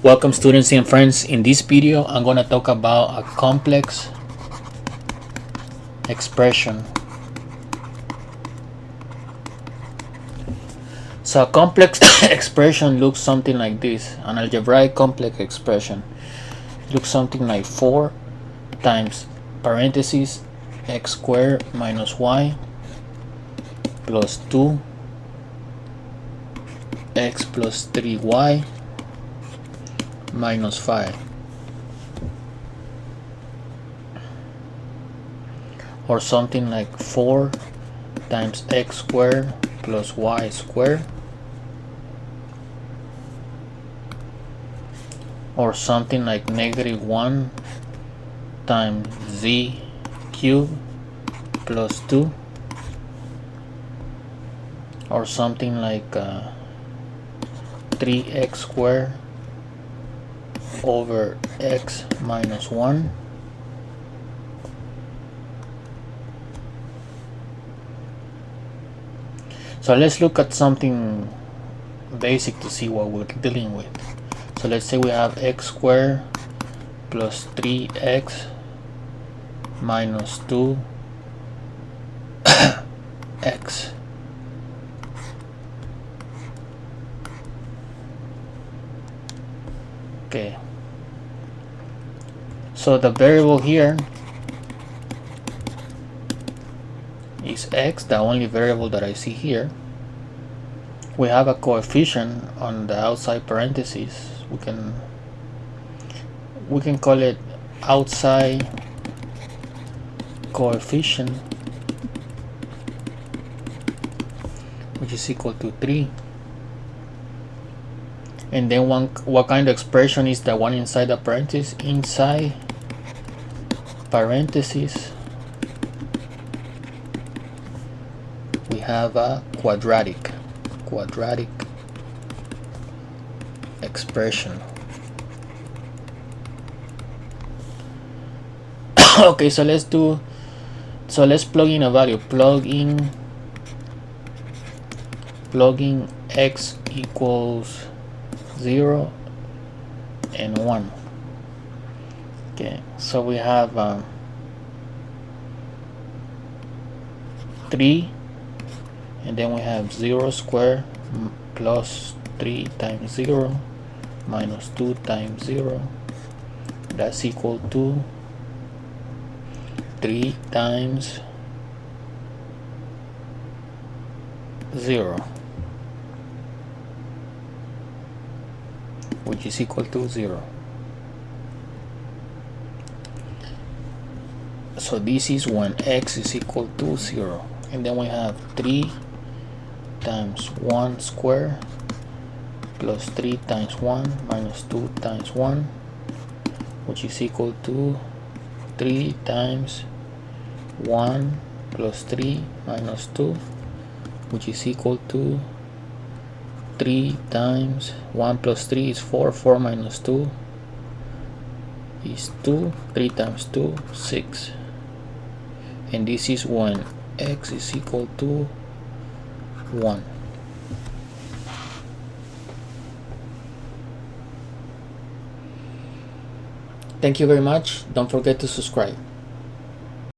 Welcome students and friends. In this video I'm going to talk about a complex expression. So a complex expression looks something like this. An algebraic complex expression looks something like 4 times parentheses x squared minus y plus 2 x plus 3y minus 5, or something like 4 times x squared plus y squared, or something like negative 1 times z cubed plus 2, or something like 3x squared over x minus 1, so let's look at something basic to see what we're dealing with. So let's say we have x squared plus 3x minus 2 x. Okay, so the variable here is x, the only variable that I see here. We have a coefficient on the outside parentheses. We can call it outside coefficient, which is equal to 3. And then what kind of expression is the one inside the parentheses? Inside parentheses we have a quadratic expression. Okay, so let's plug in a value. Plug in x equals 0 and 1. Okay, so we have 3, and then we have 0 squared plus 3 times 0 minus 2 times 0, that's equal to 3 times 0, which is equal to 0. So this is when x is equal to 0. And then we have 3 times 1 squared plus 3 times 1 minus 2 times 1, which is equal to 3 times 1 plus 3 minus 2, which is equal to 3 times 1 plus 3 is 4, 4 minus 2 is 2, 3 times 2, 6. And this is when x is equal to 1. Thank you very much. Don't forget to subscribe.